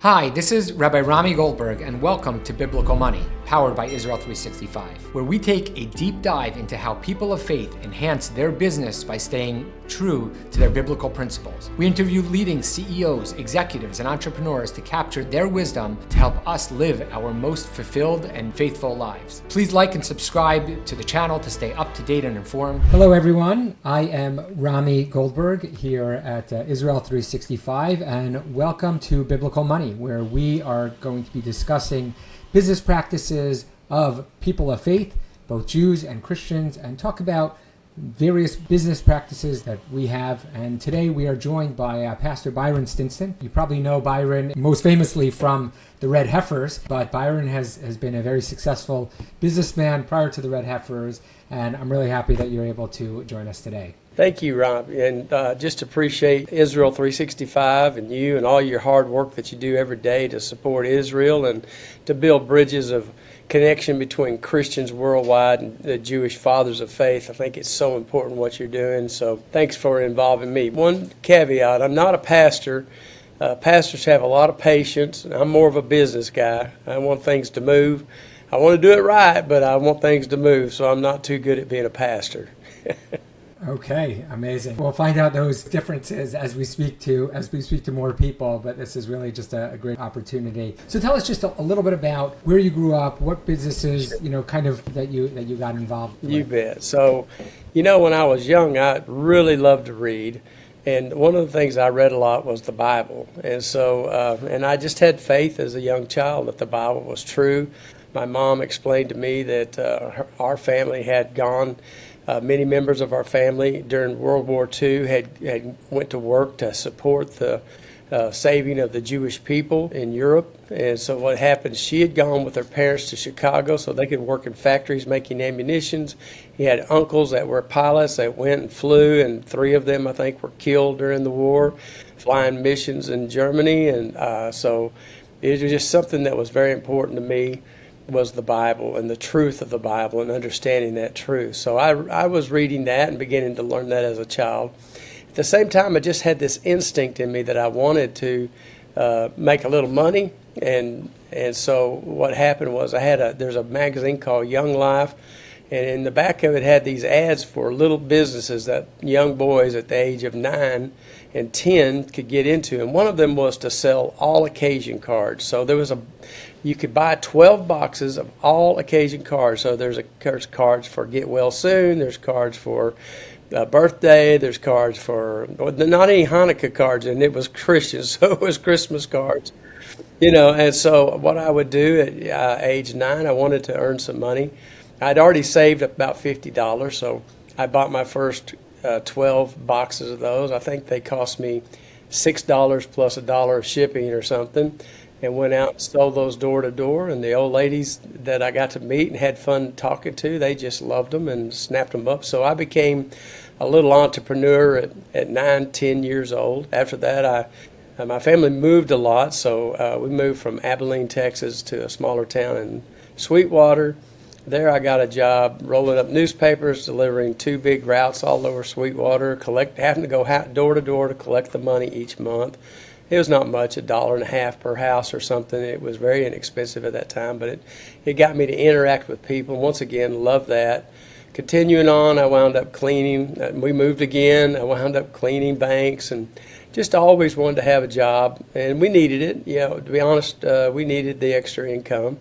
Hi, this is Rabbi Rami Goldberg, and welcome to Biblical Money, powered by Israel 365, where we take a deep dive into how people of faith enhance their business by staying true to their biblical principles. We interview leading CEOs, executives, and entrepreneurs to capture their wisdom to help us live our most fulfilled and faithful lives. Please like and subscribe to the channel to stay up to date and informed. Hello, everyone. I am Rami Goldberg here at Israel 365, and welcome to Biblical Money, where we are going to be discussing business practices of people of faith, both Jews and Christians, and talk about various business practices that we have. And today we are joined by Pastor Byron Stinson. You probably know Byron most famously from the Red Heifers, but Byron has been a very successful businessman prior to the Red Heifers, and I'm really happy that you're able to join us today. Thank you, Rob, and just appreciate Israel 365 and you and all your hard work that you do every day to support Israel and to build bridges of connection between Christians worldwide and the Jewish fathers of faith. I think it's so important what you're doing, so thanks for involving me. One caveat, I'm not a pastor. Pastors have a lot of patience, and I'm more of a business guy. I want things to move. I want to do it right, but I want things to move, so I'm not too good at being a pastor. Okay, amazing. We'll find out those differences as we speak to more people, but this is really just a great opportunity. So tell us just a little bit about where you grew up, what businesses, kind of that you got involved with. You bet. So, when I was young, I really loved to read. And one of the things I read a lot was the Bible. And so, and I just had faith as a young child that the Bible was true. My mom explained to me that our family had gone, many members of our family during World War II had went to work to support the saving of the Jewish people in Europe. And so what happened, she had gone with her parents to Chicago so they could work in factories making ammunitions. He had uncles that were pilots that went and flew, and 3 of them, I think, were killed during the war, flying missions in Germany. And so it was just something that was very important to me, was the Bible and the truth of the Bible and understanding that truth. So I was reading that and beginning to learn that as a child. At the same time, I just had this instinct in me that I wanted to make a little money. And so what happened was there's a magazine called Young Life, and in the back of it had these ads for little businesses that young boys at the age of 9 and 10 could get into. And one of them was to sell all occasion cards. So you could buy 12 boxes of all occasion cards. So there's cards for get well soon, there's cards for birthday, there's cards for, not any Hanukkah cards, and it was Christian, so it was Christmas cards. And so what I would do at age 9, I wanted to earn some money. I'd already saved about $50, so I bought my first 12 boxes of those. I think they cost me $6 plus $1 of shipping or something, and went out and sold those door to door. And the old ladies that I got to meet and had fun talking to, they just loved them and snapped them up. So I became a little entrepreneur at 9, 10 years old. After that, my family moved a lot, so we moved from Abilene, Texas, to a smaller town in Sweetwater. There I got a job rolling up newspapers, delivering 2 big routes all over Sweetwater, having to go door to door to collect the money each month. It was not much, $1.50 per house or something. It was very inexpensive at that time, but it got me to interact with people. Once again, loved that. Continuing on, I wound up cleaning. We moved again. I wound up cleaning banks and just always wanted to have a job, and we needed it. To be honest, we needed the extra income.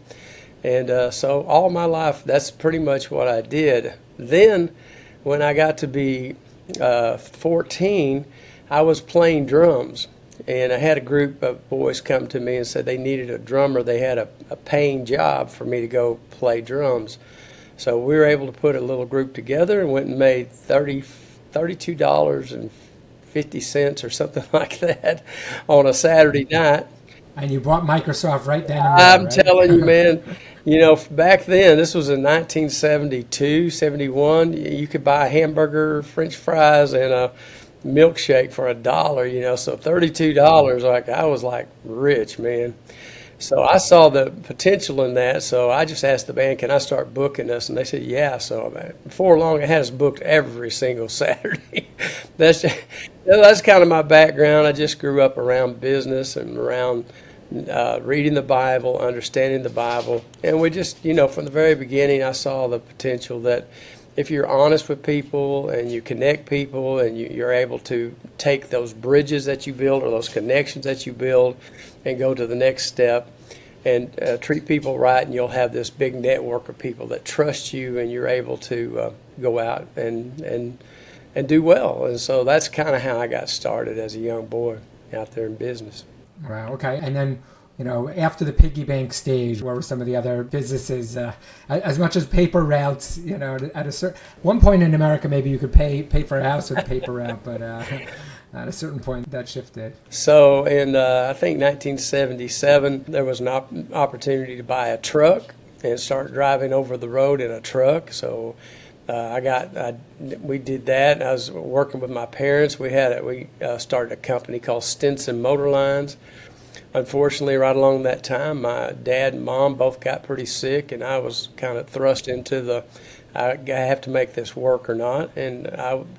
And so all my life, that's pretty much what I did. Then when I got to be 14, I was playing drums. And I had a group of boys come to me and said they needed a drummer. They had a paying job for me to go play drums. So we were able to put a little group together and went and made $32.50 or something like that on a Saturday night. And you bought Microsoft right then and there, I'm right? Telling you, man, back then, this was in 1972, 71, you could buy a hamburger, French fries, and a milkshake for $1, so $32, I was like rich, man. So I saw the potential in that, so I just asked the band, can I start booking us? And they said, yeah. So before long, I had us booked every single Saturday. That's kind of my background. I just grew up around business and around reading the Bible, understanding the Bible. And we just, from the very beginning, I saw the potential that if you're honest with people and you connect people and you're able to take those bridges that you build or those connections that you build and go to the next step and treat people right, and you'll have this big network of people that trust you, and you're able to go out and do well. And so that's kind of how I got started as a young boy out there in business. Wow. Okay. And then, after the piggy bank stage, what were some of the other businesses? As much as paper routes, at a certain one point in America, maybe you could pay for a house with a paper route, but at a certain point that shifted. So in I think 1977, there was an opportunity to buy a truck and start driving over the road in a truck. So we did that. I was working with my parents. We started a company called Stinson Motor Lines. Unfortunately, right along that time, my dad and mom both got pretty sick, and I was kind of thrust into I have to make this work or not. And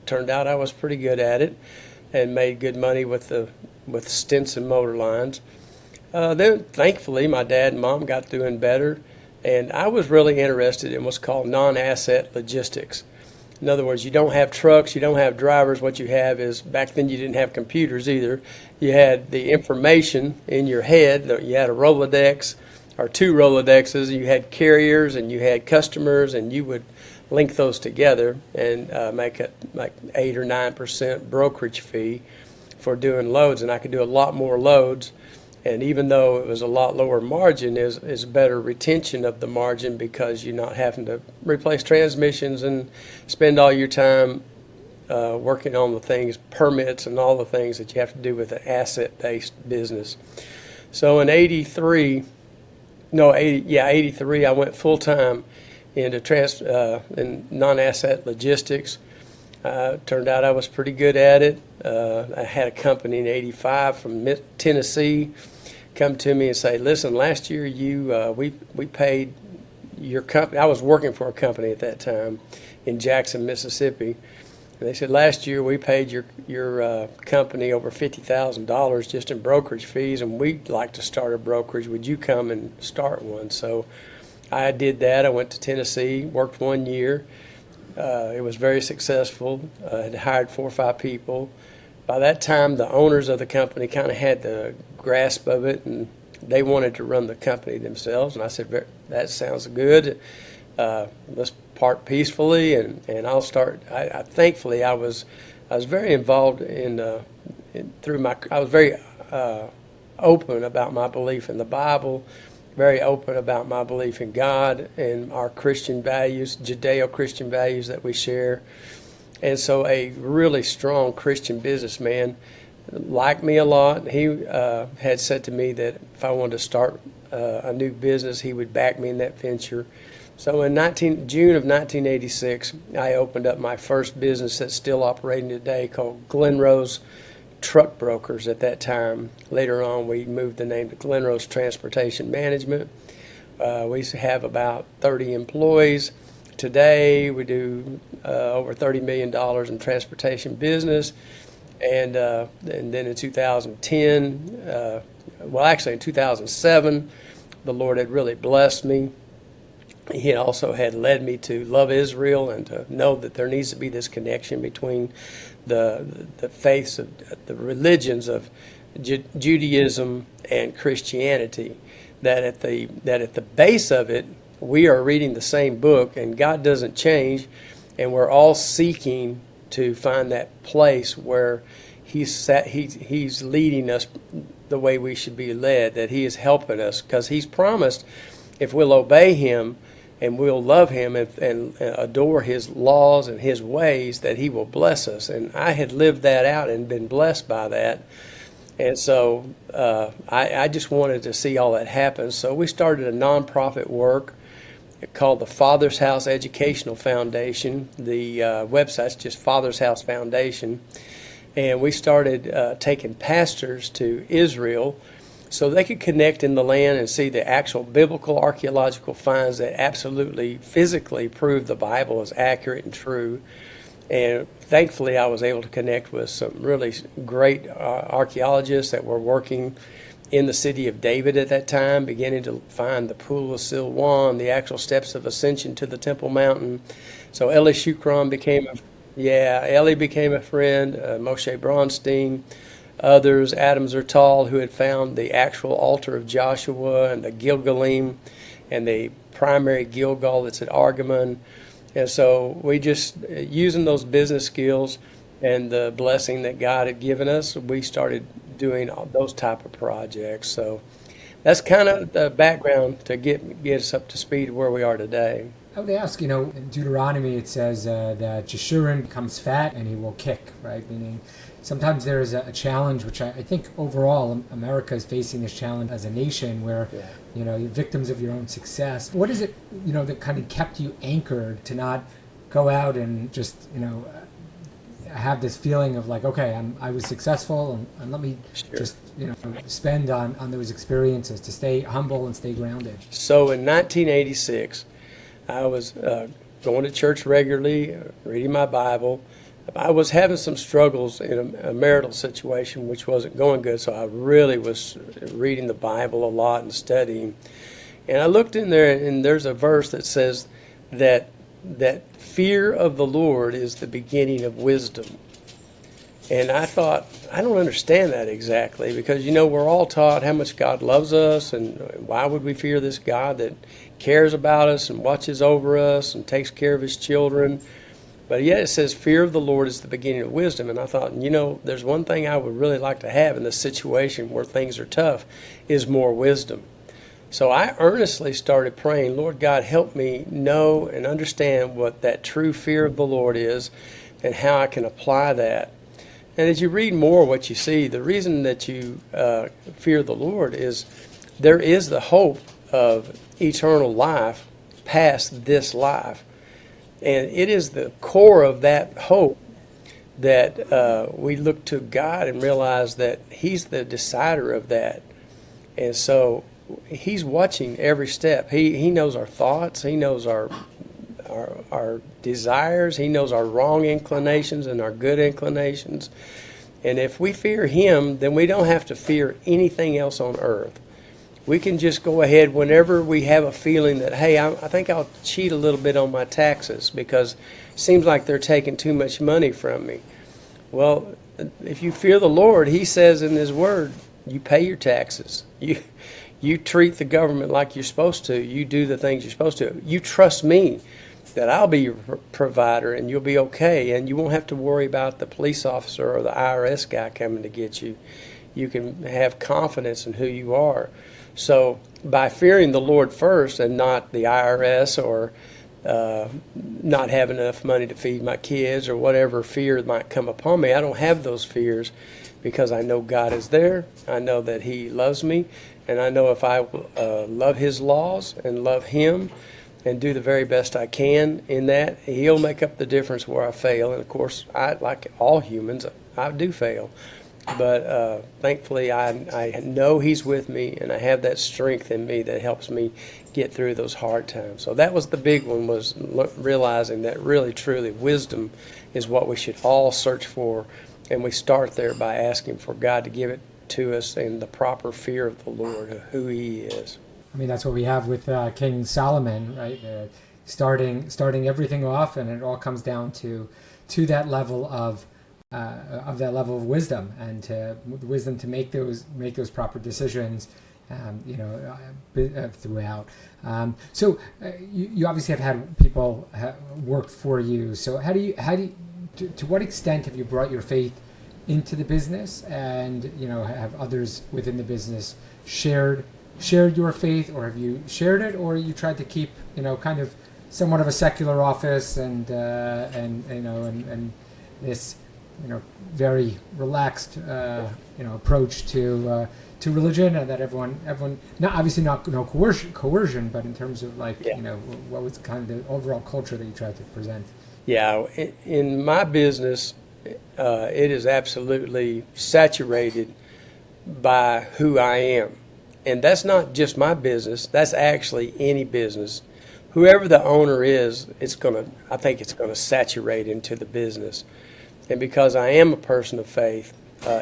turned out I was pretty good at it and made good money with Stinson Motor Lines. Then, thankfully, my dad and mom got doing better, and I was really interested in what's called non-asset logistics. In other words, you don't have trucks, you don't have drivers. What you have is, back then you didn't have computers either. You had the information in your head. You had a Rolodex or two Rolodexes. You had carriers and you had customers, and you would link those together and make a like 8 or 9% brokerage fee for doing loads. And I could do a lot more loads. And even though it was a lot lower margin, is better retention of the margin, because you're not having to replace transmissions and spend all your time working on the things, permits and all the things that you have to do with an asset-based business. So in 83, I went full-time into in non-asset logistics. Turned out I was pretty good at it. I had a company in 85 from Tennessee come to me and say, listen, last year we paid your company. I was working for a company at that time in Jackson, Mississippi. And they said, last year we paid your company over $50,000 just in brokerage fees, and we'd like to start a brokerage. Would you come and start one? So I did that. I went to Tennessee, worked 1 year. It was very successful. I had hired 4 or 5 people. By that time, the owners of the company kind of had the grasp of it, and they wanted to run the company themselves. And I said, that sounds good. Let's part peacefully, and I'll start. Thankfully, I was very involved I was very open about my belief in the Bible, very open about my belief in God and our Christian values, Judeo-Christian values that we share. And so a really strong Christian businessman liked me a lot. He had said to me that if I wanted to start a new business, he would back me in that venture. So in June of 1986, I opened up my first business that's still operating today, called Glenrose Truck Brokers at that time. Later on, we moved the name to Glenrose Transportation Management. We have about 30 employees. Today, we do over $30 million in transportation business. And then in 2010, in 2007, the Lord had really blessed me. He also had led me to love Israel and to know that there needs to be this connection between the faiths of the religions of Judaism and Christianity. That at the base of it, we are reading the same book, and God doesn't change, and we're all seeking to find that place where He's leading us the way we should be led. That He is helping us, because He's promised if we'll obey Him and we'll love Him and adore His laws and His ways, that He will bless us. And I had lived that out and been blessed by that. And so I just wanted to see all that happen. So we started a nonprofit work called the Father's House Educational Foundation. The website's just Father's House Foundation. And we started taking pastors to Israel so they could connect in the land and see the actual biblical archaeological finds that absolutely physically prove the Bible is accurate and true. And thankfully, I was able to connect with some really great archaeologists that were working in the city of David at that time, beginning to find the pool of Siloam, the actual steps of ascension to the Temple Mountain. So Eli Shukran became Eli became a friend, Moshe Bronstein, others, Adam Zertal, who had found the actual altar of Joshua and the Gilgalim and the primary Gilgal that's at Argamon. And so we just, using those business skills and the blessing that God had given us, we started doing those type of projects. So that's kind of the background to get us up to speed where we are today. I would ask, in Deuteronomy it says that Jeshurun becomes fat and he will kick, right? Meaning sometimes there is a challenge, which I think overall America is facing this challenge as a nation where, you're victims of your own success. What is it, that kind of kept you anchored to not go out and just, have this feeling of like, okay, I was successful and let me just, spend on those experiences to stay humble and stay grounded? So in 1986, I was going to church regularly, reading my Bible. I was having some struggles in a marital situation, which wasn't going good, so I really was reading the Bible a lot and studying. And I looked in there, and there's a verse that says that fear of the Lord is the beginning of wisdom. And I thought, I don't understand that exactly, because, we're all taught how much God loves us, and why would we fear this God that cares about us and watches over us and takes care of his children? But yet it says fear of the Lord is the beginning of wisdom. And I thought, there's one thing I would really like to have in this situation where things are tough is more wisdom. So I earnestly started praying, Lord God, help me know and understand what that true fear of the Lord is and how I can apply that. And as you read more, what you see, the reason that you fear the Lord is there is the hope of eternal life past this life. And it is the core of that hope that we look to God and realize that he's the decider of that. And so he's watching every step. He knows our thoughts. He knows our desires. He knows our wrong inclinations and our good inclinations. And if we fear him, then we don't have to fear anything else on earth. We can just go ahead whenever we have a feeling that, hey, I think I'll cheat a little bit on my taxes because it seems like they're taking too much money from me. Well, if you fear the Lord, he says in his word, you pay your taxes. You treat the government like you're supposed to. You do the things you're supposed to. You trust me that I'll be your provider and you'll be okay, and you won't have to worry about the police officer or the IRS guy coming to get you. You can have confidence in who you are. So by fearing the Lord first and not the IRS or not having enough money to feed my kids or whatever fear might come upon me, I don't have those fears because I know God is there. I know that he loves me, and I know if I love his laws and love him and do the very best I can in that, he'll make up the difference where I fail. And of course, like all humans, I do fail. But thankfully, I know he's with me, and I have that strength in me that helps me get through those hard times. So that was the big one, was realizing that really, truly, wisdom is what we should all search for. And we start there by asking for God to give it to us in the proper fear of the Lord, of who he is. I mean, that's what we have with King Solomon, right? Starting everything off, and it all comes down to that level of wisdom, and the wisdom to make those proper decisions, throughout. So you obviously have had people work for you. So how do you to what extent have you brought your faith into the business, and have others within the business shared your faith, or have you shared it, or you tried to keep kind of somewhat of a secular office and this very relaxed approach to religion, and that everyone not obviously not no coercion, but in terms of what was kind of the overall culture that you tried to present? Yeah, in my business, it is absolutely saturated by who I am. And that's not just my business, that's actually any business. Whoever the owner is, I think it's going to saturate into the business. And because I am a person of faith,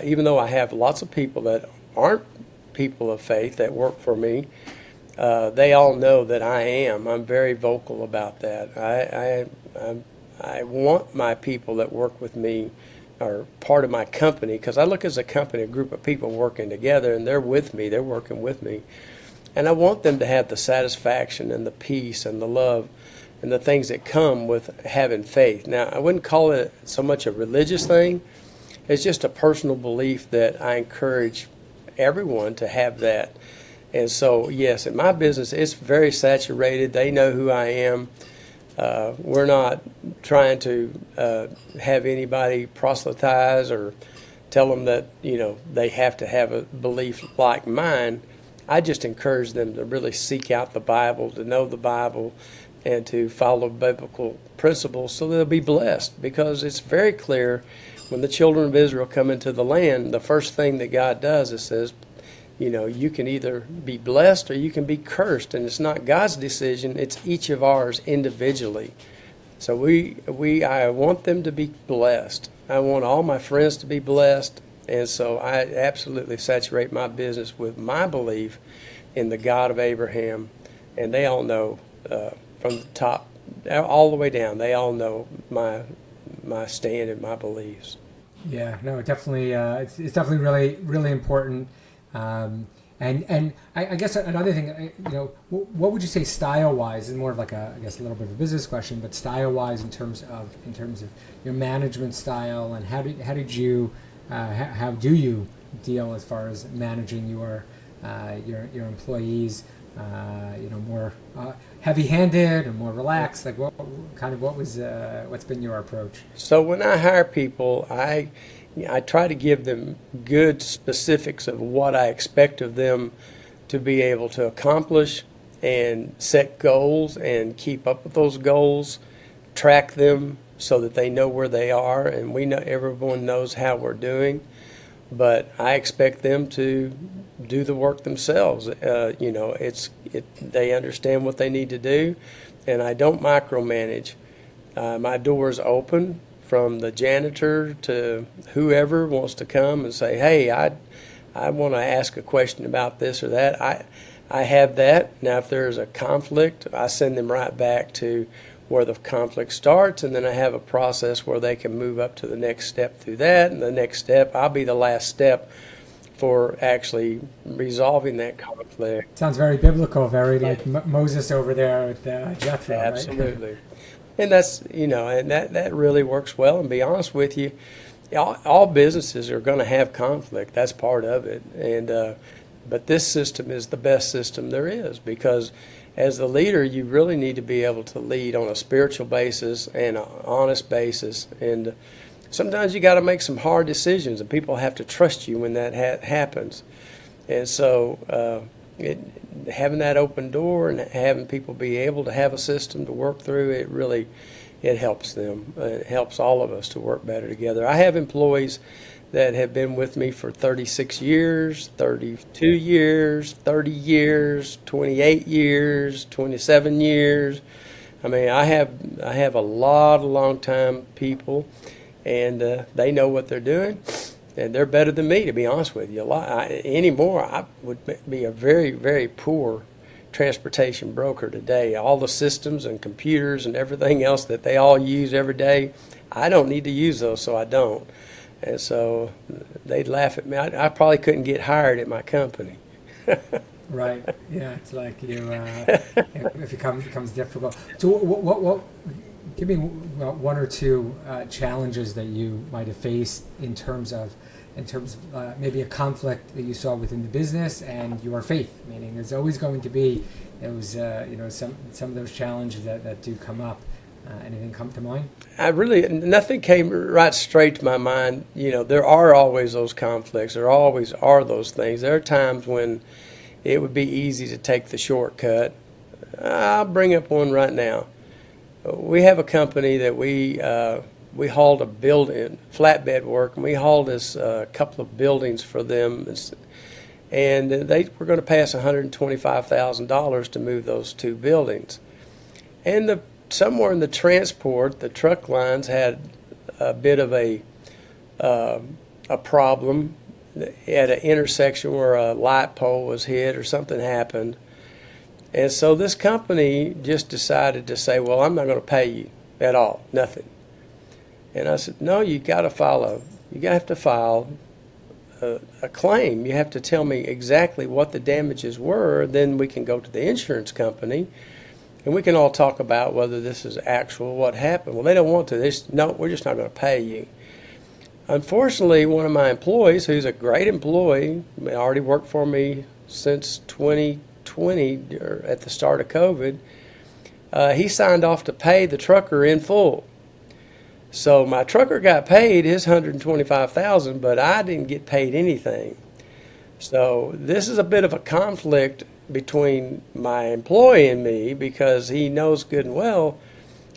even though I have lots of people that aren't people of faith that work for me, they all know that I am. I'm very vocal about that. I want my people that work with me or part of my company, because I look as a company, a group of people working together, and they're with me, they're working with me. And I want them to have the satisfaction and the peace and the love and the things that come with having faith. Now, I wouldn't call it so much a religious thing. It's just a personal belief that I encourage everyone to have that. And so, yes, in my business, it's very saturated. They know who I am. We're not trying to have anybody proselytize or tell them that, they have to have a belief like mine. I just encourage them to really seek out the Bible, to know the Bible, and to follow biblical principles so they'll be blessed. Because it's very clear when the children of Israel come into the land, the first thing that God does is says, you can either be blessed or you can be cursed. And it's not God's decision, it's each of ours individually. So I want them to be blessed. I want all my friends to be blessed. And so I absolutely saturate my business with my belief in the God of Abraham. And they all know from the top all the way down, they all know my stand and my beliefs. Yeah, no, definitely. It's definitely really, really important. And I guess another thing, what would you say style-wise, and more of like a little bit of a business question, but style-wise in terms of your management style, and how do you deal as far as managing your employees, more heavy-handed or more relaxed? Like what's been your approach? So when I hire people, I try to give them good specifics of what I expect of them to be able to accomplish, and set goals and keep up with those goals, track them so that they know where they are, and everyone knows how we're doing. But I expect them to do the work themselves. They understand what they need to do, and I don't micromanage. My door's open from the janitor to whoever wants to come and say, hey, I want to ask a question about this or that. I have that. Now, if there's a conflict, I send them right back to where the conflict starts, and then I have a process where they can move up to the next step through that, and the next step, I'll be the last step for actually resolving that conflict. Sounds very biblical, very like Moses over there with Jethro, right? Absolutely. And that's, and that really works well. And be honest with you, all businesses are going to have conflict. That's part of it. And but this system is the best system there is, because as the leader, you really need to be able to lead on a spiritual basis and an honest basis. And sometimes you got to make some hard decisions, and people have to trust you when that happens. And so having that open door and having people be able to have a system to work through, it helps them. It helps all of us to work better together. I have employees that have been with me for 36 years, 32 years, 30 years, 28 years, 27 years. I mean, I have a lot of long-time people, and they know what they're doing, and they're better than me, to be honest with you. Anymore, I would be a very, very poor transportation broker today. All the systems and computers and everything else that they all use every day, I don't need to use those, so I don't. And so they'd laugh at me. I probably couldn't get hired at my company. Right. Yeah. It's like if it becomes difficult. So what give me one or two challenges that you might have faced in terms of maybe a conflict that you saw within the business and your faith. Meaning, there's always going to be those some of those challenges that do come up. Anything come to mind? Nothing came right straight to my mind. There are always those conflicts. There always are those things. There are times when it would be easy to take the shortcut. I'll bring up one right now. We have a company that we hauled a building, flatbed work, and we hauled this couple of buildings for them. And they were going to pay us $125,000 to move those two buildings. And somewhere in the transport, the truck lines had a bit of a problem. at an intersection where a light pole was hit or something happened. And so this company just decided to say, well, I'm not going to pay you at all, nothing. And I said, no, you have to file a claim. You have to tell me exactly what the damages were. Then we can go to the insurance company and we can all talk about whether this is actual, what happened. Well, they don't want to. They just, no, we're just not going to pay you. Unfortunately, one of my employees, who's a great employee, already worked for me since 2020 or at the start of COVID, he signed off to pay the trucker in full. So my trucker got paid his $125,000, but I didn't get paid anything. So this is a bit of a conflict between my employee and me, because he knows good and well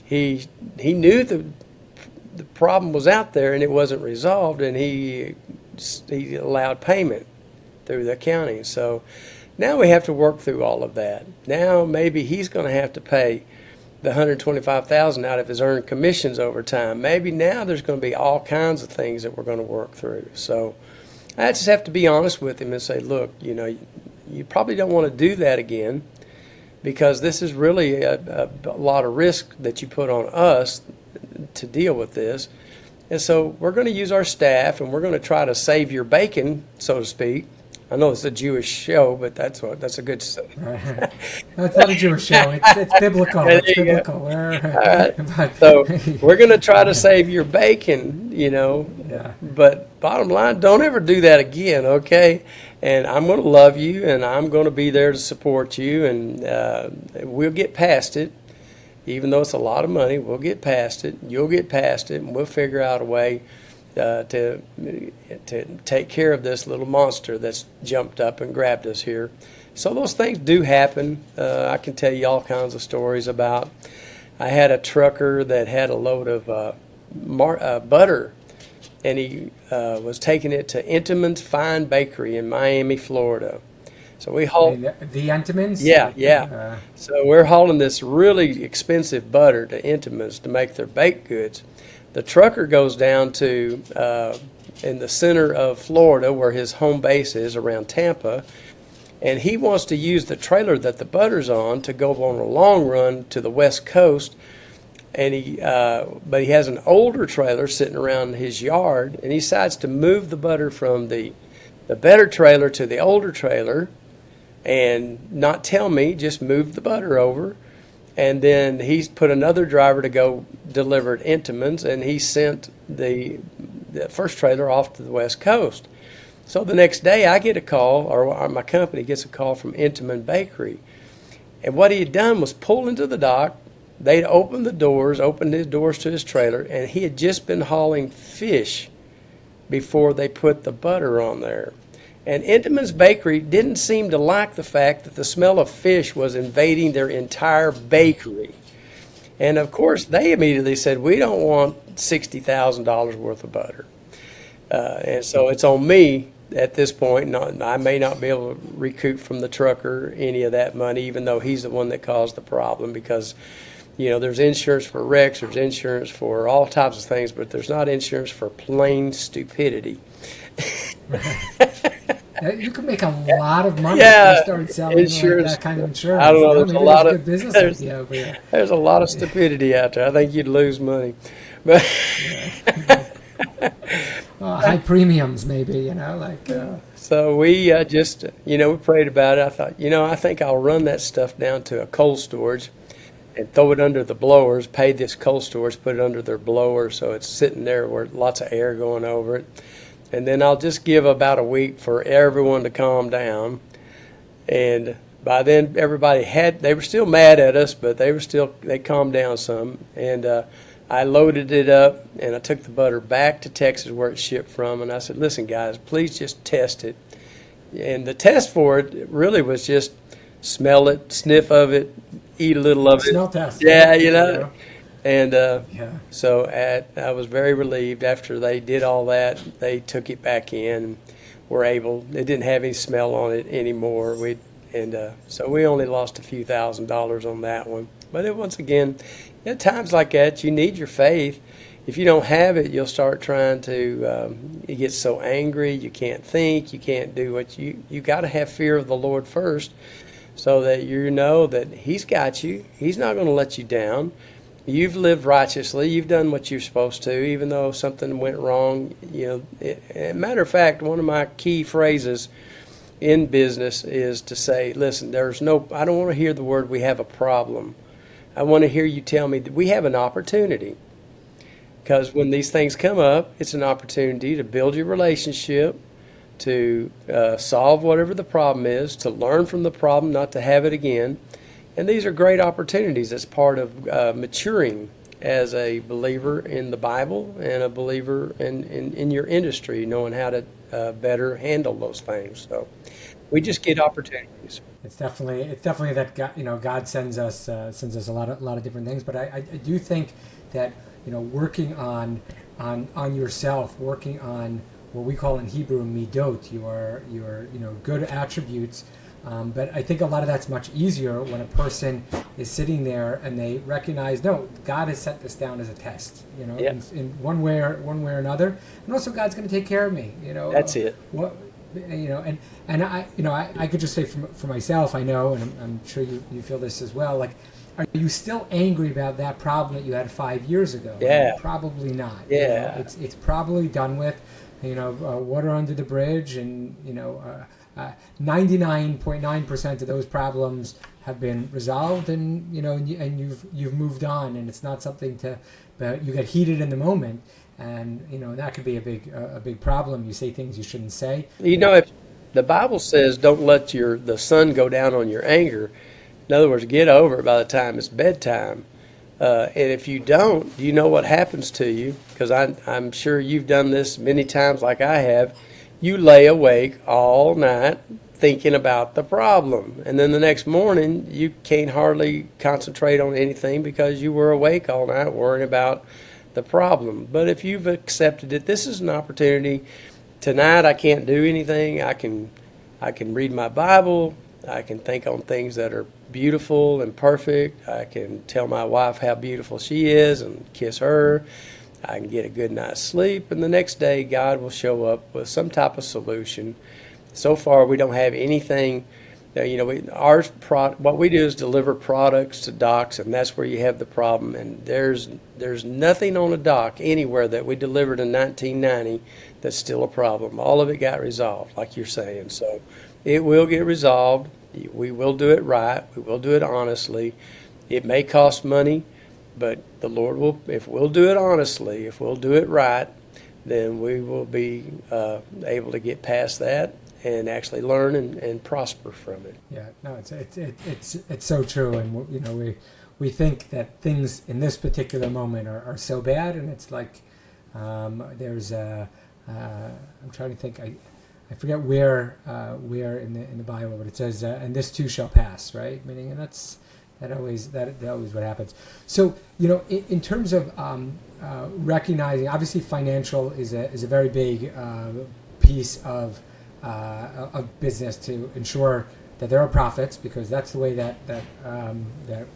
he knew the problem was out there and it wasn't resolved, and he allowed payment through the accounting. So now we have to work through all of that. Now maybe he's going to have to pay the $125,000 out of his earned commissions over time. Maybe now there's going to be all kinds of things that we're going to work through. So I just have to be honest with him and say, look, you probably don't want to do that again, because this is really a lot of risk that you put on us to deal with this. And so we're going to use our staff, and we're going to try to save your bacon, so to speak. I know it's a Jewish show, but that's a good. Right. It's not a Jewish show. It's biblical. It's biblical. Right. So we're going to try to save your bacon, Yeah. But bottom line, don't ever do that again, okay? And I'm going to love you, and I'm going to be there to support you, and we'll get past it. Even though it's a lot of money, we'll get past it. You'll get past it, and we'll figure out a way to take care of this little monster that's jumped up and grabbed us here. So those things do happen. I can tell you all kinds of stories about. I had a trucker that had a load of butter, and he was taking it to Entenmann's Fine Bakery in Miami, Florida. So we haul the Entenmann's. Yeah. So we're hauling this really expensive butter to Entenmann's to make their baked goods. The trucker goes down to in the center of Florida, where his home base is, around Tampa, and he wants to use the trailer that the butter's on to go on a long run to the West Coast. And but he has an older trailer sitting around his yard, and he decides to move the butter from the better trailer to the older trailer, and not tell me, just move the butter over. And then he's put another driver to go deliver at Entenmann's, and he sent the first trailer off to the West Coast. So the next day I get a call, or my company gets a call from Entenmann Bakery. And what he had done was pull into the dock. They'd opened his doors to his trailer, and he had just been hauling fish before they put the butter on there. And Entenmann's Bakery didn't seem to like the fact that the smell of fish was invading their entire bakery. And of course, they immediately said, we don't want $60,000 worth of butter. And so it's on me at this point. I may not be able to recoup from the trucker any of that money, even though he's the one that caused the problem, because there's insurance for wrecks, there's insurance for all types of things, but there's not insurance for plain stupidity. You could make a lot of money if you started selling insurance, that kind of insurance. I don't know. There's a lot of good business idea over here. There's a lot of stupidity out there. I think you'd lose money, but high premiums, maybe. So we just we prayed about it. I thought I think I'll run that stuff down to a cold storage and throw it under the blowers. Pay this cold storage, put it under their blower, so it's sitting there where lots of air going over it. And then I'll just give about a week for everyone to calm down. And by then, they were still mad at us, but they calmed down some. And I loaded it up, and I took the butter back to Texas where it's shipped from. And I said, listen, guys, please just test it. And the test for it really was just smell it, sniff of it, eat a little of it. Smell test. Yeah, And so I was very relieved after they did all that. They took it back in and were able. It didn't have any smell on it anymore. So we only lost a few $1,000s on that one. But once again, at times like that, you need your faith. if you don't have it, you'll start trying to, you get so angry, you can't think, you can't do what you got to have fear of the Lord first, so that you know that He's got you. He's not going to let you down. You've lived righteously. You've done what you're supposed to, even though something went wrong. Matter of fact, one of my key phrases in business is to say, listen, I don't want to hear the word we have a problem. I want to hear you tell me that we have an opportunity. Because when these things come up, it's an opportunity to build your relationship, to solve whatever the problem is, to learn from the problem, not to have it again. And these are great opportunities as part of maturing as a believer in the Bible and a believer in your industry, knowing how to better handle those things. So we just get opportunities. It's definitely that God sends us a lot of different things. But I do think that working on yourself, working on what we call in Hebrew midot, your good attributes. But I think a lot of that's much easier when a person is sitting there and they recognize, no, God has set this down as a test, in one way or another, and also God's going to take care of me. That's it. And I could just say for myself, I know, and I'm sure you feel this as well. Like, are you still angry about that problem that you had 5 years ago? Yeah. Probably not. Yeah. It's probably done with. Water under the bridge, and 99.9% of those problems have been resolved, and you've moved on, and it's not something you get heated in the moment, and that could be a big problem. You say things you shouldn't say. If the Bible says don't let the sun go down on your anger, in other words, get over it by the time it's bedtime. And if you don't, do you know what happens to you? Because I'm sure you've done this many times like I have. You lay awake all night thinking about the problem. And then the next morning, you can't hardly concentrate on anything because you were awake all night worrying about the problem. But if you've accepted it, this is an opportunity. Tonight I can't do anything. I can read my Bible. I can think on things that are beautiful and perfect. I can tell my wife how beautiful she is and kiss her. I can get a good night's sleep, and the next day God will show up with some type of solution. So far, we don't have anything. What we do is deliver products to docks, and that's where you have the problem. And there's nothing on a dock anywhere that we delivered in 1990 that's still a problem. All of it got resolved, like you're saying. So it will get resolved. We will do it right. We will do it honestly. It may cost money, but the Lord will, if we'll do it honestly, if we'll do it right, then we will be able to get past that and actually learn and prosper from it. Yeah, no, it's so true, and we think that things in this particular moment are so bad, and it's like there's I'm trying to think. I forget where in the Bible, but it says, "And this too shall pass," right? Meaning, and that always what happens. So in terms of recognizing, obviously, financial is a very big piece of business to ensure that there are profits, because that's the way that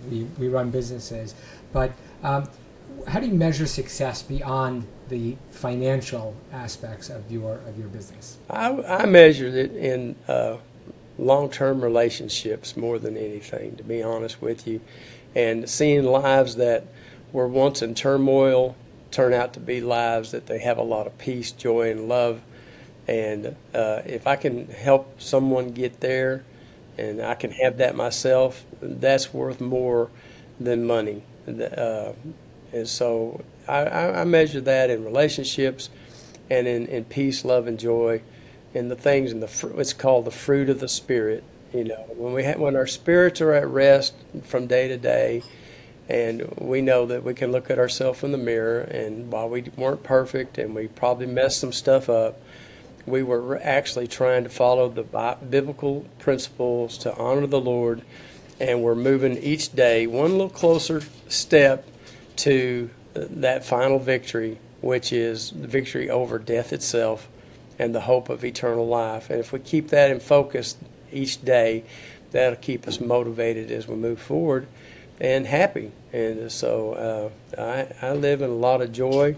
we run businesses. But how do you measure success beyond the financial aspects of your business? I measure it in long-term relationships more than anything, to be honest with you, and seeing lives that were once in turmoil turn out to be lives that they have a lot of peace, joy, and love. And if I can help someone get there, and I can have that myself, that's worth more than money. And so I measure that in relationships and in peace, love, and joy, and the things in it's called the fruit of the Spirit. When our spirits are at rest from day to day, and we know that we can look at ourselves in the mirror, and while we weren't perfect and we probably messed some stuff up, we were actually trying to follow the biblical principles to honor the Lord, and we're moving each day one little closer step to that final victory, which is the victory over death itself and the hope of eternal life. And if we keep that in focus each day, that'll keep us motivated as we move forward. and happy. And so I live in a lot of joy.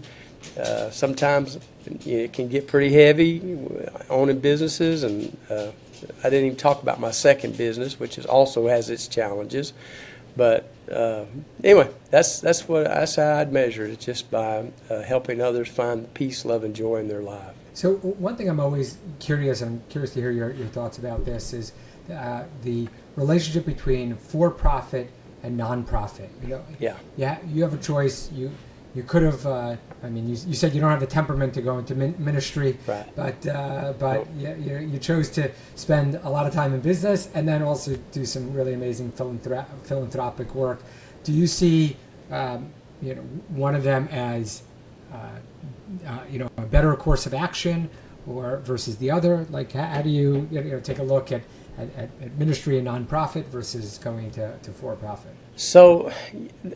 Sometimes it can get pretty heavy owning businesses, and I didn't even talk about my second business, which also has its challenges. But anyway, that's how I'd measure it, just by helping others find peace, love, and joy in their life. So one thing I'm always curious, and I'm curious to hear your thoughts about this, is the relationship between for-profit and nonprofit. Yeah, you have a choice. You could have. You said you don't have the temperament to go into ministry, right? But you chose to spend a lot of time in business and then also do some really amazing philanthropic work. Do you see, one of them as, a better course of action, or versus the other? Like, how do you take a look at ministry and nonprofit versus going to for-profit? So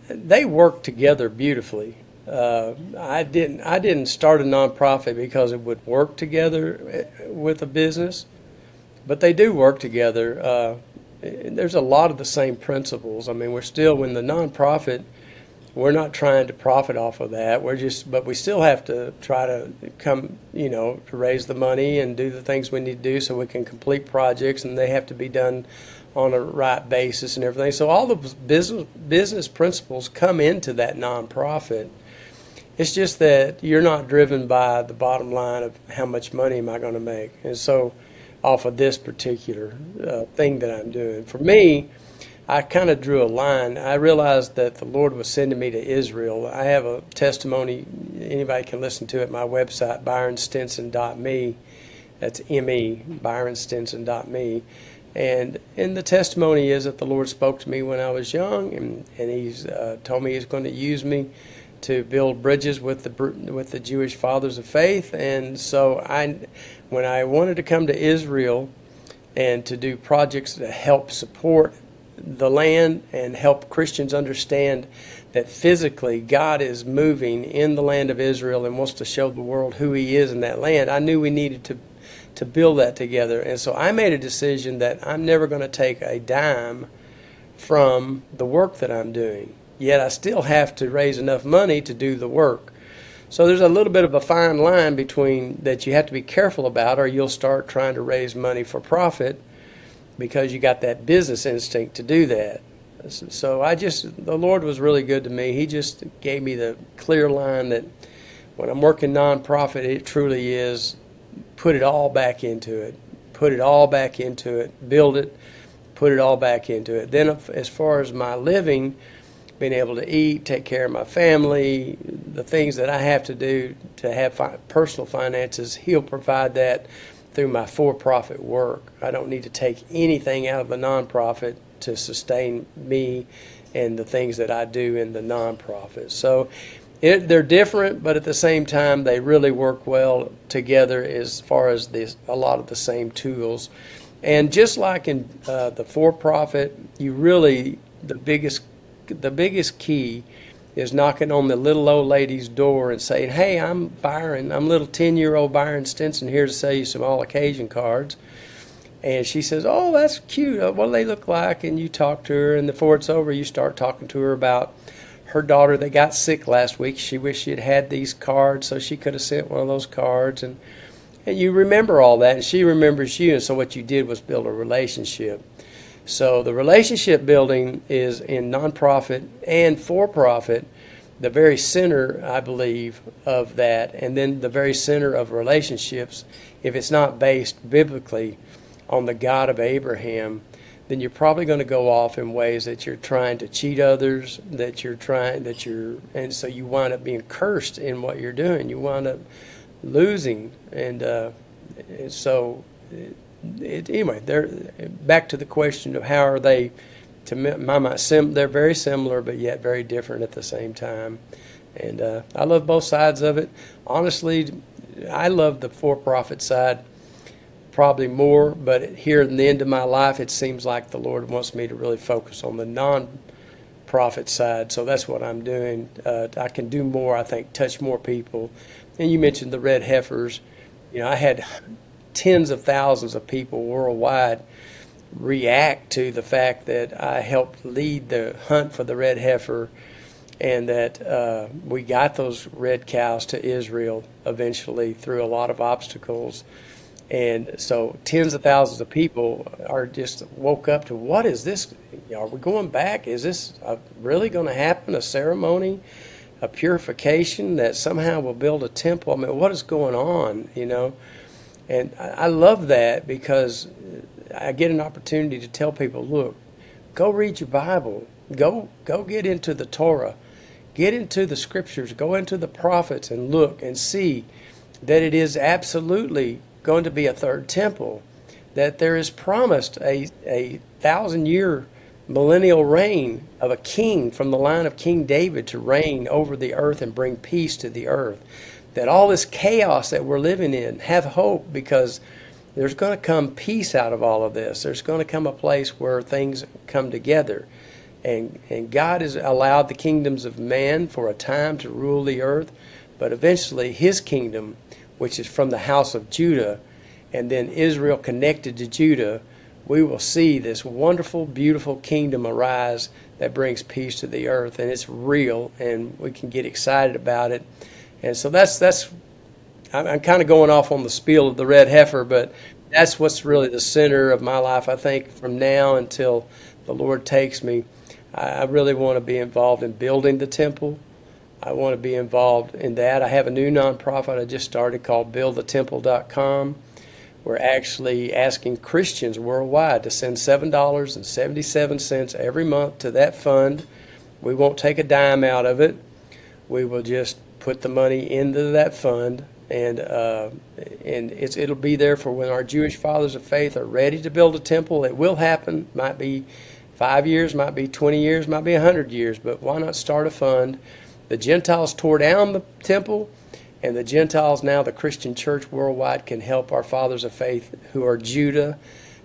they work together beautifully. I didn't start a nonprofit because it would work together with a business, but they do work together. There's a lot of the same principles. I mean, we're still in the nonprofit. We're not trying to profit off of that. But we still have to try to to raise the money and do the things we need to do so we can complete projects, and they have to be done on a right basis and everything. So all the business principles come into that nonprofit. It's just that you're not driven by the bottom line of how much money am I going to make. And so off of this particular thing that I'm doing. For me, I kind of drew a line. I realized that the Lord was sending me to Israel. I have a testimony. Anybody can listen to it at my website, byronstinson.me. That's M-E, byronstinson.me. And the testimony is that the Lord spoke to me when I was young, and He's told me He's going to use me to build bridges with the Jewish fathers of faith. And so when I wanted to come to Israel and to do projects to help support the land and help Christians understand that physically God is moving in the land of Israel and wants to show the world who He is in that land, I knew we needed to build that together. And so I made a decision that I'm never going to take a dime from the work that I'm doing. Yet I still have to raise enough money to do the work. So there's a little bit of a fine line between that you have to be careful about, or you'll start trying to raise money for profit because you got that business instinct to do that. So the Lord was really good to me. He just gave me the clear line that when I'm working nonprofit, it truly is put it all back into it. Put it all back into it. Build it. Put it all back into it. Then as far as my living, being able to eat, take care of my family, the things that I have to do to have personal finances, He'll provide that through my for-profit work. I don't need to take anything out of the nonprofit to sustain me and the things that I do in the nonprofit. So they're different, but at the same time, they really work well together as far as a lot of the same tools. And just like in the for-profit, the biggest key is knocking on the little old lady's door and saying, "Hey, I'm Byron. I'm little 10-year-old Byron Stinson here to sell you some all-occasion cards." And she says, "Oh, that's cute. What do they look like?" And you talk to her, and before it's over, you start talking to her about her daughter that got sick last week. She wished she had these cards so she could have sent one of those cards. And you remember all that, and she remembers you. And so what you did was build a relationship. So the relationship building is in nonprofit and for-profit, the very center, I believe, of that. And then the very center of relationships, if it's not based biblically on the God of Abraham, then you're probably going to go off in ways that you're trying to cheat others, and so you wind up being cursed in what you're doing. You wind up losing. And so anyway, they're back to the question of how are they, to my mind, they're very similar but yet very different at the same time. And I love both sides of it. Honestly, I love the for-profit side probably more, but here in the end of my life, it seems like the Lord wants me to really focus on the non-profit side. So that's what I'm doing. I can do more, I think, touch more people. And you mentioned the Red Heifers. I had tens of thousands of people worldwide react to the fact that I helped lead the hunt for the red heifer, and that we got those red cows to Israel eventually through a lot of obstacles. And so tens of thousands of people are just woke up to, what is this? Are we going back? Is this really going to happen? A ceremony, a purification that somehow will build a temple? I mean, what is going on, And I love that, because I get an opportunity to tell people, look, go read your Bible. Go get into the Torah. Get into the scriptures. Go into the prophets and look and see that it is absolutely going to be a third temple, that there is promised a 1,000-year millennial reign of a king from the line of King David to reign over the earth and bring peace to the earth. That all this chaos that we're living in, have hope, because there's going to come peace out of all of this. There's going to come a place where things come together. And God has allowed the kingdoms of man for a time to rule the earth, but eventually his kingdom, which is from the house of Judah, and then Israel connected to Judah, we will see this wonderful, beautiful kingdom arise that brings peace to the earth. And it's real, and we can get excited about it. And so I'm kind of going off on the spiel of the red heifer, but that's what's really the center of my life, I think, from now until the Lord takes me. I really want to be involved in building the temple. I want to be involved in that. I have a new nonprofit I just started called buildthetemple.com. We're actually asking Christians worldwide to send $7.77 every month to that fund. We won't take a dime out of it. We will just put the money into that fund, and it'll be there for when our Jewish fathers of faith are ready to build a temple. It will happen. Might be 5 years, might be 20 years, might be 100 years, but why not start a fund? The Gentiles tore down the temple, and the Gentiles, now the Christian church worldwide, can help our fathers of faith who are Judah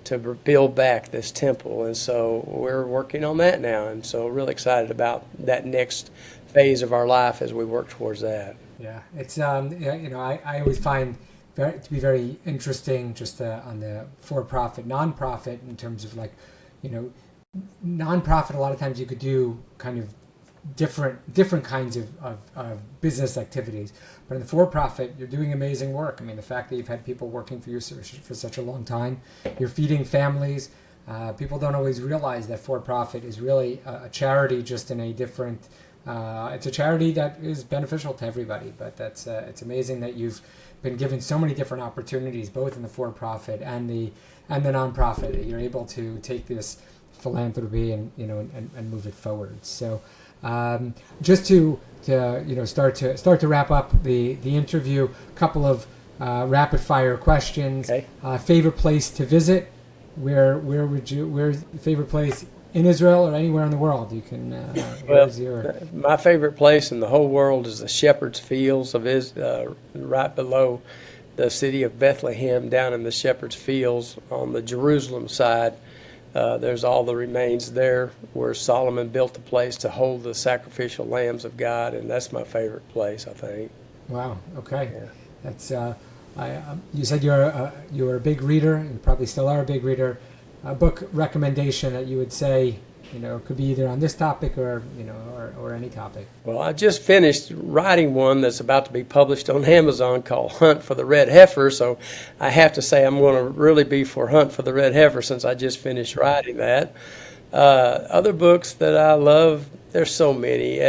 to build back this temple. And so we're working on that now, and so really excited about that next phase of our life as we work towards that. Yeah, it's I always find to be very interesting just on the for-profit, non-profit, in terms of non-profit. A lot of times you could do kind of different kinds of business activities, but in the for-profit, you're doing amazing work. I mean, the fact that you've had people working for you for such a long time, you're feeding families. People don't always realize that for-profit is really a charity, just in a different. It's a charity that is beneficial to everybody, but it's amazing that you've been given so many different opportunities, both in the for-profit and the non-profit, that you're able to take this philanthropy and move it forward. So just to start to wrap up the interview, a couple of rapid fire questions. Okay. Favorite place to visit? Where's your favorite place in Israel or anywhere in the world? You can. My favorite place in the whole world is the Shepherd's Fields of right below the city of Bethlehem, down in the Shepherd's Fields on the Jerusalem side. There's all the remains there where Solomon built the place to hold the sacrificial lambs of God, and that's my favorite place, I think. Wow. Okay. Yeah. That's. You said you're a big reader. You probably still are a big reader. A book recommendation that you would say, could be either on this topic or any topic. Well, I just finished writing one that's about to be published on Amazon called Hunt for the Red Heifer, so I have to say I'm going to really be for Hunt for the Red Heifer since I just finished writing that. Other books that I love, there's so many.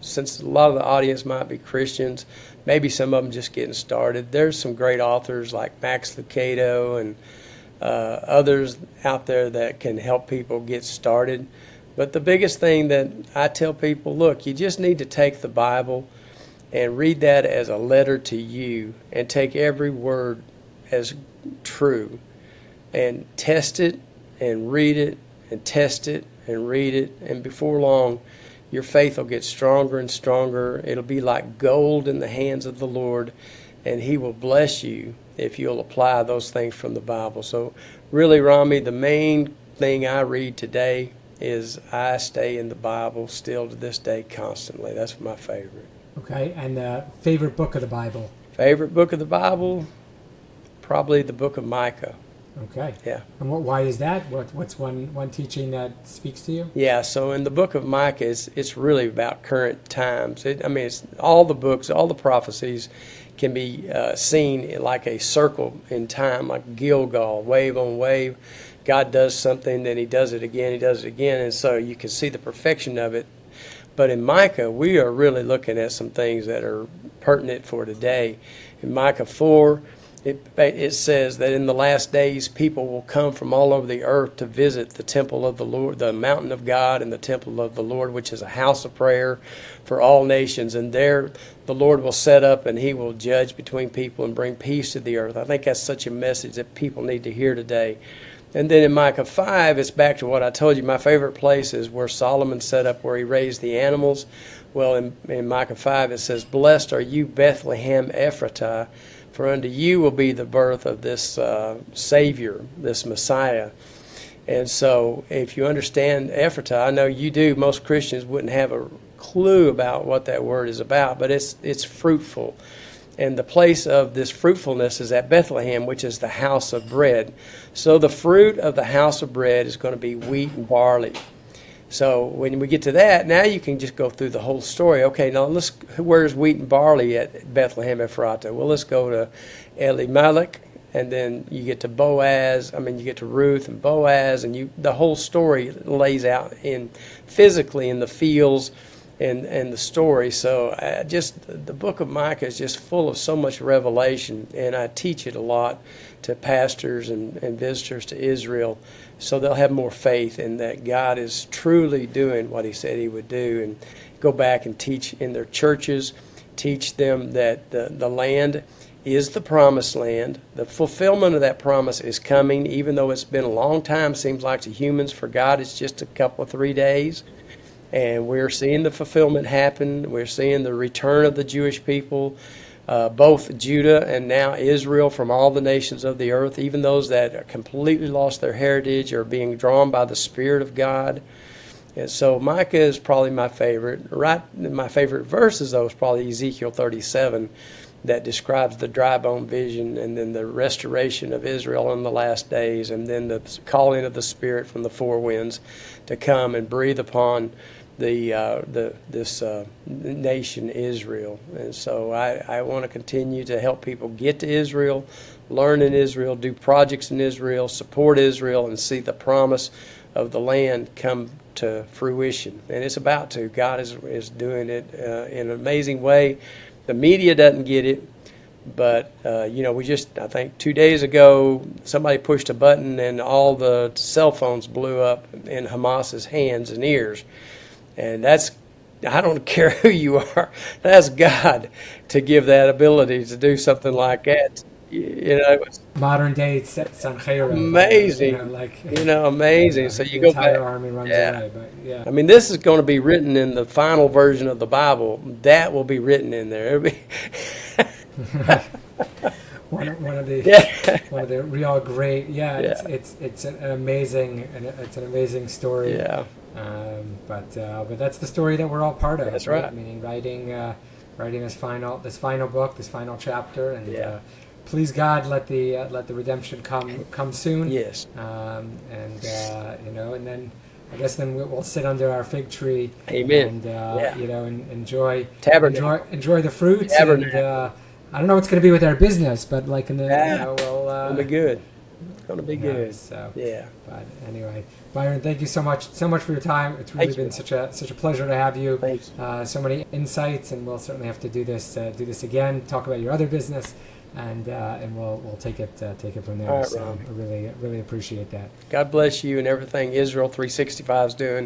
Since a lot of the audience might be Christians, maybe some of them just getting started. There's some great authors like Max Lucado and others out there that can help people get started. But the biggest thing that I tell people, look, you just need to take the Bible and read that as a letter to you and take every word as true and test it and read it and test it and read it. And before long, your faith will get stronger and stronger. It'll be like gold in the hands of the Lord, and He will bless you if you'll apply those things from the Bible. So really, Rami, the main thing I read today is I stay in the Bible still to this day constantly. That's my favorite. Okay, and favorite book of the Bible? Favorite book of the Bible? Probably the book of Micah. Okay. Yeah. And why is that? What's one teaching that speaks to you? Yeah, so in the book of Micah, it's really about current times. It's all the books, all the prophecies can be seen like a circle in time, like Gilgal, wave on wave. God does something, then he does it again, and so you can see the perfection of it. But in Micah, we are really looking at some things that are pertinent for today. In Micah 4, it says that in the last days, people will come from all over the earth to visit the temple of the Lord, the mountain of God, and the temple of the Lord, which is a house of prayer for all nations. And there the Lord will set up and he will judge between people and bring peace to the earth. I think that's such a message that people need to hear today. And then in Micah 5, it's back to what I told you. My favorite place is where Solomon set up where he raised the animals. Well, in Micah 5, it says, "Blessed are you, Bethlehem Ephratah, for unto you will be the birth of this Savior, this Messiah." And so if you understand Ephratah, I know you do, most Christians wouldn't have a clue about what that word is about, but it's fruitful. And the place of this fruitfulness is at Bethlehem, which is the house of bread. So the fruit of the house of bread is going to be wheat and barley. So when we get to that, now you can just go through the whole story. Okay, now where's wheat and barley at Bethlehem Ephratah? Well, let's go to Elimelech, and then you get to Boaz. You get to Ruth and Boaz, and the whole story lays out physically in the fields and the story. So the book of Micah is just full of so much revelation, and I teach it a lot to pastors and visitors to Israel, so they'll have more faith in that God is truly doing what he said he would do, and go back and teach in their churches, teach them that the land is the promised land. The fulfillment of that promise is coming, even though it's been a long time, seems like to humans. For God, it's just a couple of 3 days. And we're seeing the fulfillment happen. We're seeing the return of the Jewish people, both Judah and now Israel, from all the nations of the earth. Even those that completely lost their heritage are being drawn by the Spirit of God. And so Micah is probably my favorite. My favorite verses, though, is probably Ezekiel 37, that describes the dry bone vision, and then the restoration of Israel in the last days, and then the calling of the Spirit from the four winds to come and breathe upon this nation Israel. And so I want to continue to help people get to Israel, learn in Israel, do projects in Israel, support Israel, and see the promise of the land come to fruition. And it's about to. God is doing it in an amazing way. The media doesn't get it, but I think 2 days ago, somebody pushed a button and all the cell phones blew up in Hamas's hands and ears. And I don't care who you are, that's God to give that ability to do something like that. It was modern day Sancheira. Amazing. Amazing. So you go back. The entire army runs away. But yeah. This is going to be written in the final version of the Bible. That will be written in there. It'll be one of the real great. Yeah. It's an amazing story. Yeah. But that's the story that we're all part of. That's right. Meaning writing this final book, this final chapter, and please God, let the redemption come soon. Yes. And then I guess we'll sit under our fig tree. Amen. And enjoy the fruits. Tabernacle. And I don't know what's going to be with our business, but like in the it'll be good. It's going to be good. So yeah. But anyway, Byron, thank you so much for your time. It's really been such a pleasure to have you. Thanks. So many insights, and we'll certainly have to do this again. Talk about your other business, and we'll take it from there. All right, so Ron. I really appreciate that. God bless you and everything Israel 365 is doing.